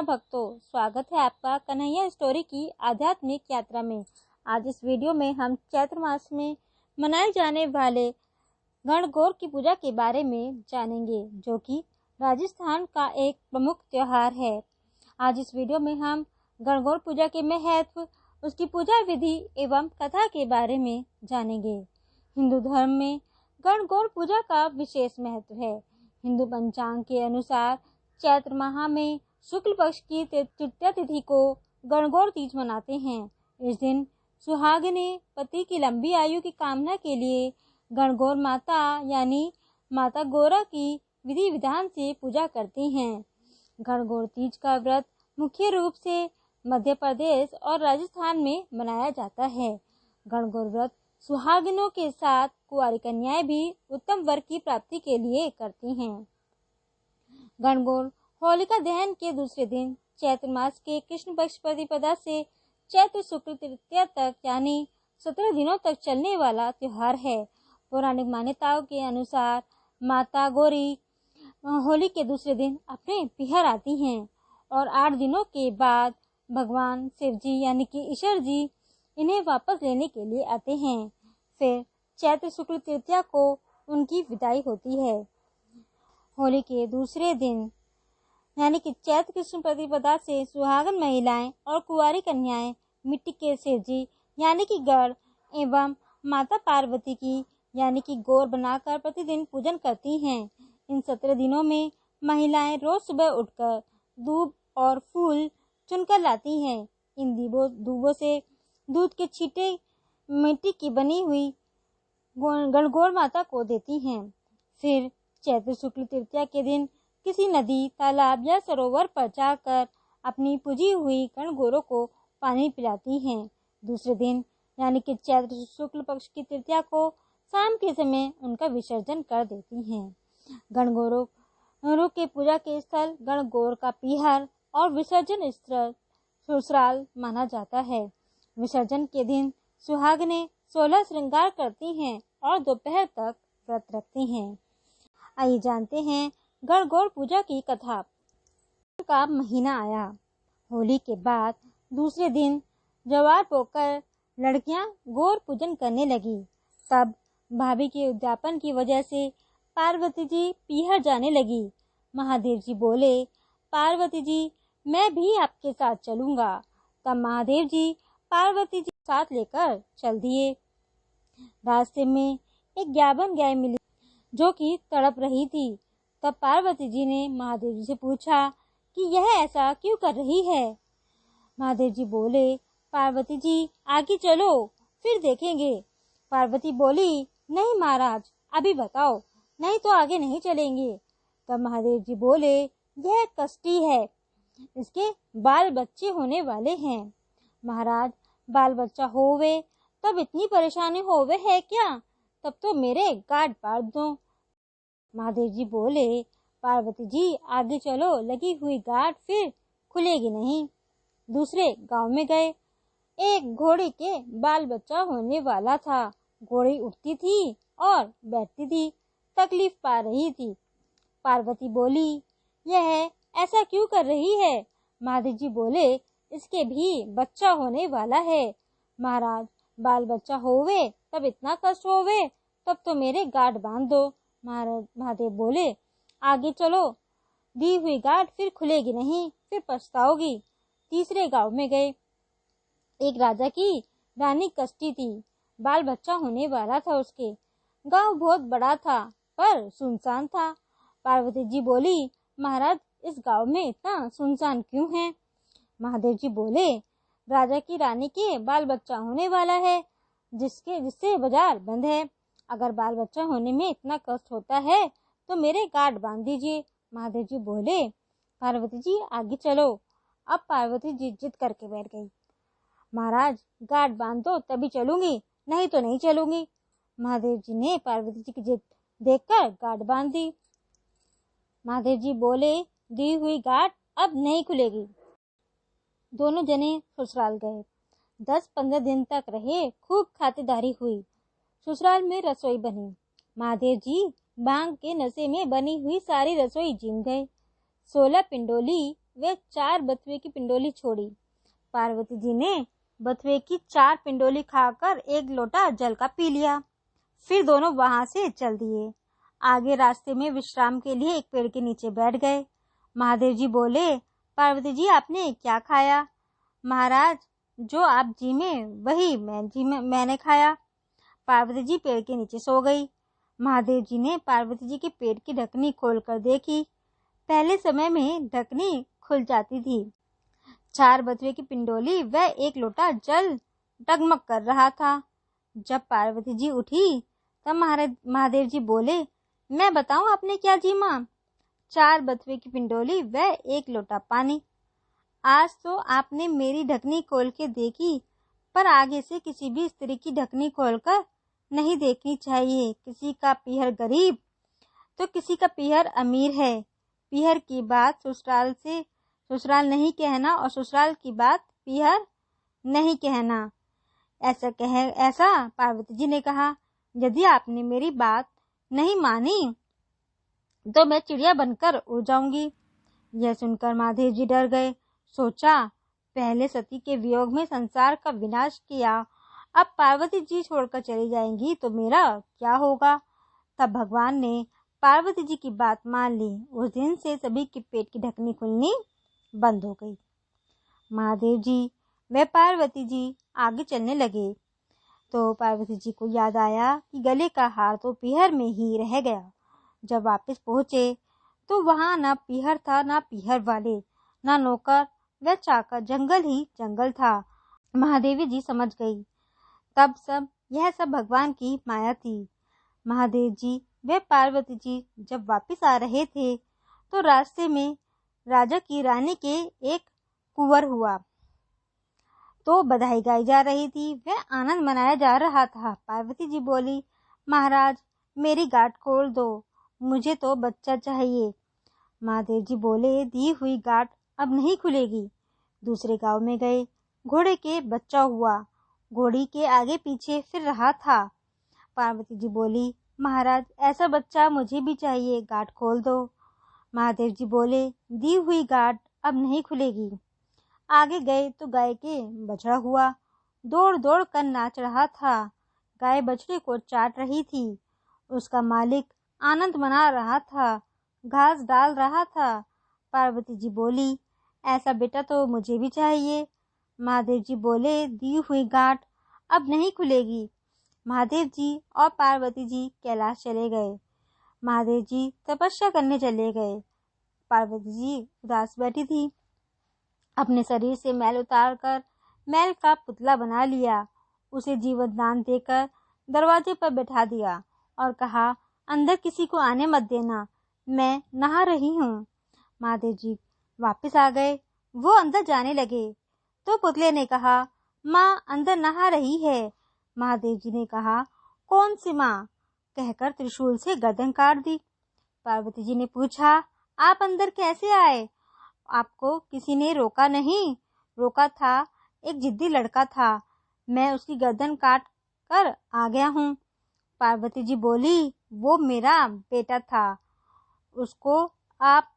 भक्तों, स्वागत है आपका कन्हैया स्टोरी की आध्यात्मिक यात्रा में। आज इस वीडियो में हम चैत्र मास में मनाए जाने वाले गणगौर की पूजा के बारे में जानेंगे, जो कि राजस्थान का एक प्रमुख त्योहार है। आज इस वीडियो में हम गणगौर पूजा के महत्व, उसकी पूजा विधि एवं कथा के बारे में जानेंगे। हिंदू धर्म में गणगौर पूजा का विशेष महत्व है। हिंदू पंचांग के अनुसार चैत्र माह में शुक्ल पक्ष की तृतीया तिथि को गणगौर तीज मनाते हैं। इस दिन सुहागिनें पति की लंबी आयु की कामना के लिए गणगौर माता यानी माता गौरा की विधि विधान से पूजा करती हैं। गणगौर तीज का व्रत मुख्य रूप से मध्य प्रदेश और राजस्थान में मनाया जाता है। गणगौर व्रत सुहागिनों के साथ कुंवारी कन्याएं भी उत्तम वर की प्राप्ति के लिए करती हैं। गणगौर होलिका दहन के दूसरे दिन चैत्र मास के कृष्ण पक्ष प्रतिपदा से चैत्र शुक्ल तृतीया तक यानी 17 दिनों तक चलने वाला त्योहार है। पौराणिक मान्यताओं के अनुसार माता गौरी होली के दूसरे दिन अपने पिहर आती हैं और 8 दिनों के बाद भगवान शिव जी यानी कि ईश्वर जी इन्हें वापस लेने के लिए आते हैं। फिर चैत्र शुक्ल तृतीया को उनकी विदाई होती है। होली के दूसरे दिन यानी कि चैत्र कृष्ण प्रतिपदा से सुहागन महिलाएं और कुंवारी कन्याएं मिट्टी के शिव जी यानी कि गढ़ एवं माता पार्वती की यानी कि गौर बनाकर प्रतिदिन पूजन करती हैं। इन 17 दिनों में महिलाएं रोज सुबह उठकर दूब और फूल चुनकर लाती हैं। इन दूबों से दूध के छींटे मिट्टी की बनी हुई गणगौर माता को देती हैं। फिर चैत्र शुक्ल तृतीया के दिन किसी नदी, तालाब या सरोवर पर जाकर अपनी पूजी हुई गणगौरों को पानी पिलाती हैं। दूसरे दिन यानी कि चैत्र शुक्ल पक्ष की तृतीया को शाम के समय उनका विसर्जन कर देती हैं। गणगौरों के पूजा के स्थल गणगौर का पीहर और विसर्जन स्थल ससुराल माना जाता है। विसर्जन के दिन सुहागिनें 16 श्रृंगार करती हैं और दोपहर तक व्रत रखती हैं। आइए जानते हैं गणगौर पूजा की कथा। का महीना आया। होली के बाद दूसरे दिन जवार बोकर लड़कियां गौर पूजन करने लगी। तब भाभी के उद्यापन की वजह से पार्वती जी पीहर जाने लगी। महादेव जी बोले, पार्वती जी मैं भी आपके साथ चलूंगा। तब महादेव जी पार्वती जी साथ लेकर चल दिए। रास्ते में एक ग्याबन गाय मिली जो कि तड़प रही थी। तब पार्वती जी ने महादेव जी से पूछा कि यह ऐसा क्यों कर रही है। महादेव जी बोले, पार्वती जी आगे चलो फिर देखेंगे। पार्वती बोली, नहीं महाराज अभी बताओ, नहीं तो आगे नहीं चलेंगे। तब महादेव जी बोले, यह कष्टी है, इसके बाल बच्चे होने वाले हैं। महाराज बाल बच्चा होवे तब इतनी परेशानी होवे है क्या, तब तो मेरे गांठ बांध दो। महादेव जी बोले, पार्वती जी आगे चलो, लगी हुई गांठ फिर खुलेगी नहीं। दूसरे गांव में गए। एक घोड़ी के बाल बच्चा होने वाला था। घोड़ी उठती थी और बैठती थी, तकलीफ पा रही थी। पार्वती बोली, यह ऐसा क्यों कर रही है। महादेव जी बोले, इसके भी बच्चा होने वाला है। महाराज बाल बच्चा होवे तब इतना कष्ट होवे, तब तो मेरे गांठ बांध दो। महादेव बोले, आगे चलो, दी हुई गांठ फिर खुलेगी नहीं, फिर पछताओगी। तीसरे गांव में गए। एक राजा की रानी कष्टी थी, बाल बच्चा होने वाला था उसके। गांव बहुत बड़ा था पर सुनसान था। पार्वती जी बोली, महाराज इस गांव में इतना सुनसान क्यों है। महादेव जी बोले, राजा की रानी के बाल बच्चा होने वाला है, जिससे बाजार बंद है। अगर बाल बच्चा होने में इतना कष्ट होता है तो मेरे गांठ बांध दीजिए। महादेव जी बोले, पार्वती जी आगे चलो। अब पार्वती जी जिद करके बैठ गई। महाराज गांठ बांध दो तभी चलूंगी, नहीं तो नहीं चलूंगी। महादेव जी ने पार्वती जी की जिद देखकर गांठ बांध दी। महादेव जी बोले, दी हुई गांठ अब नहीं खुलेगी। दोनों जने ससुराल गए। 10-15 दिन तक रहे, खूब खातिरदारी हुई। ससुराल में रसोई बनी। महादेव जी भांग के नशे में बनी हुई सारी रसोई जिम गए। 16 पिंडोली वे 4 बथुए की पिंडोली छोड़ी। पार्वती जी ने बथुए की 4 पिंडोली खाकर एक लोटा जल का पी लिया। फिर दोनों वहां से चल दिए। आगे रास्ते में विश्राम के लिए एक पेड़ के नीचे बैठ गए। महादेव जी बोले, पार्वती जी आपने क्या खाया? महाराज, जो आप जी में वही मैंने खाया। पार्वती जी पेड़ के नीचे सो गई। महादेव जी ने पार्वती जी के पेट की ढकनी खोलकर देखी। पहले समय में ढकनी खुल जाती थी। 4 बथुए की पिंडोली व एक लोटा जल डगमग कर रहा था। जब पार्वती जी उठी तब महादेव जी बोले, मैं बताऊं आपने क्या जीमा? 4 बथुए की पिंडोली व एक लोटा पानी। आज तो आपने मेरी ढकनी खोल के देखी, पर आगे से किसी भी स्त्री की ढकनी खोलकर नहीं देखनी चाहिए। किसी का पीहर गरीब तो किसी का पीहर अमीर है। पीहर की बात ससुराल नहीं कहना और ससुराल की बात पीहर नहीं कहना। ऐसा पार्वती जी ने कहा। यदि आपने मेरी बात नहीं मानी तो मैं चिड़िया बनकर उड़ जाऊंगी। यह सुनकर महादेव जी डर गए। सोचा, पहले सती के वियोग में संसार का विनाश किया, अब पार्वती जी छोड़कर चली जाएंगी तो मेरा क्या होगा? तब भगवान ने पार्वती जी की बात मान ली। उस दिन से सभी के पेट की ढकनी खुलनी बंद हो गई। महादेव जी व पार्वती जी आगे चलने लगे तो पार्वती जी को याद आया कि गले का हार तो पीहर में ही रह गया। जब वापस पहुंचे तो वहां न पीहर था, न पीहर वाले, न नौकर व चाकर, जंगल ही जंगल था। महादेवी जी समझ गई तब यह सब भगवान की माया थी। महादेव जी व पार्वती जी जब वापस आ रहे थे तो रास्ते में राजा की रानी के एक कुंवर हुआ तो बधाई गाई जा रही थी, वह आनंद मनाया जा रहा था। पार्वती जी बोली, महाराज मेरी गांठ खोल दो, मुझे तो बच्चा चाहिए। महादेव जी बोले, दी हुई गांठ अब नहीं खुलेगी। दूसरे गांव में गए, घोड़े के बच्चा हुआ, घोड़ी के आगे पीछे फिर रहा था। पार्वती जी बोली, महाराज ऐसा बच्चा मुझे भी चाहिए, गांठ खोल दो। महादेव जी बोले, दी हुई गांठ अब नहीं खुलेगी। आगे गए तो गाय के बछड़ा हुआ, दौड़ दौड़ कर नाच रहा था। गाय बछड़े को चाट रही थी, उसका मालिक आनंद मना रहा था, घास डाल रहा था। पार्वती जी बोली, ऐसा बेटा तो मुझे भी चाहिए। महादेव जी बोले, दी हुई गांठ अब नहीं खुलेगी। महादेव जी और पार्वती जी कैलाश चले गए। महादेव जी तपस्या करने चले गए। पार्वती जी उदास बैठी थी। अपने शरीर से मैल उतारकर मैल का पुतला बना लिया, उसे जीवन दान देकर दरवाजे पर बैठा दिया और कहा, अंदर किसी को आने मत देना, मैं नहा रही हूँ। महादेव जी वापस आ गए। वो अंदर जाने लगे तो पुतले ने कहा, माँ अंदर नहा रही है। महादेव जी ने कहा, कौन सी माँ? कहकर त्रिशूल से गर्दन काट दी। पार्वती जी ने पूछा, आप अंदर कैसे आए? आपको किसी ने रोका नहीं? रोका था, एक जिद्दी लड़का था, मैं उसकी गर्दन काट कर आ गया हूँ। पार्वती जी बोली, वो मेरा बेटा था, उसको आप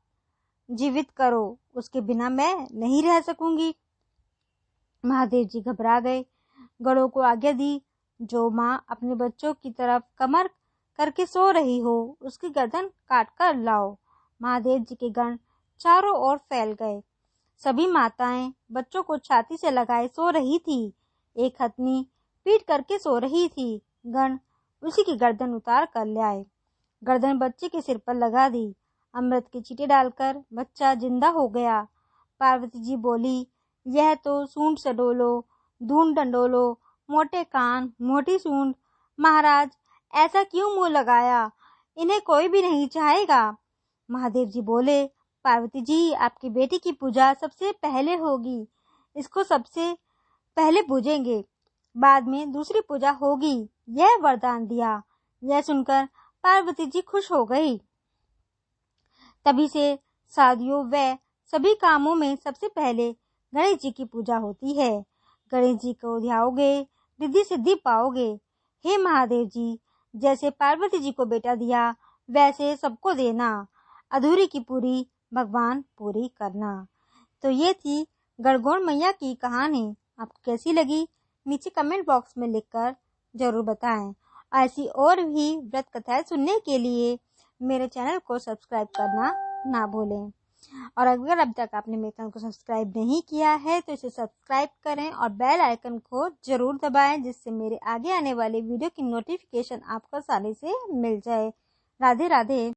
जीवित करो, उसके बिना मैं नहीं रह सकूंगी। महादेव जी घबरा गए, गणों को आज्ञा दी, जो माँ अपने बच्चों की तरफ कमर करके सो रही हो, उसकी गर्दन काट कर लाओ। महादेव जी के गण चारों ओर फैल गए। सभी माताएं बच्चों को छाती से लगाए सो रही थी, एक हथनी पीट करके सो रही थी। गण उसी की गर्दन उतार कर ले आए, गर्दन बच्चे के सिर पर लगा दी, अमृत के छींटे डालकर बच्चा जिंदा हो गया। पार्वती जी बोली, यह तो सूंड से डोलो, धून डंडोलो, मोटे कान मोटी सूंड, महाराज ऐसा क्यों मुंह लगाया, इन्हें कोई भी नहीं चाहेगा। महादेव जी बोले, पार्वती जी आपकी बेटी की पूजा सबसे पहले होगी, इसको सबसे पहले पूजेंगे, बाद में दूसरी पूजा होगी, यह वरदान दिया। यह सुनकर पार्वती जी खुश हो गई। तभी से शादियों व सभी कामों में सबसे पहले गणेश जी की पूजा होती है। गणेश जी को ध्याओगे, रिद्धि सिद्धि पाओगे। हे महादेव जी, जैसे पार्वती जी को बेटा दिया, वैसे सबको देना, अधूरी की पूरी भगवान पूरी करना। तो ये थी गणगौर मैया की कहानी। आपको कैसी लगी नीचे कमेंट बॉक्स में लिखकर जरूर बताएं। ऐसी और भी व्रत कथाएं सुनने के लिए मेरे चैनल को सब्सक्राइब करना ना भूलें। और अगर अब तक आपने मेरे चैनल को सब्सक्राइब नहीं किया है तो इसे सब्सक्राइब करें और बेल आइकन को जरूर दबाएं, जिससे मेरे आगे आने वाले वीडियो की नोटिफिकेशन आपको आसानी से मिल जाए। राधे राधे।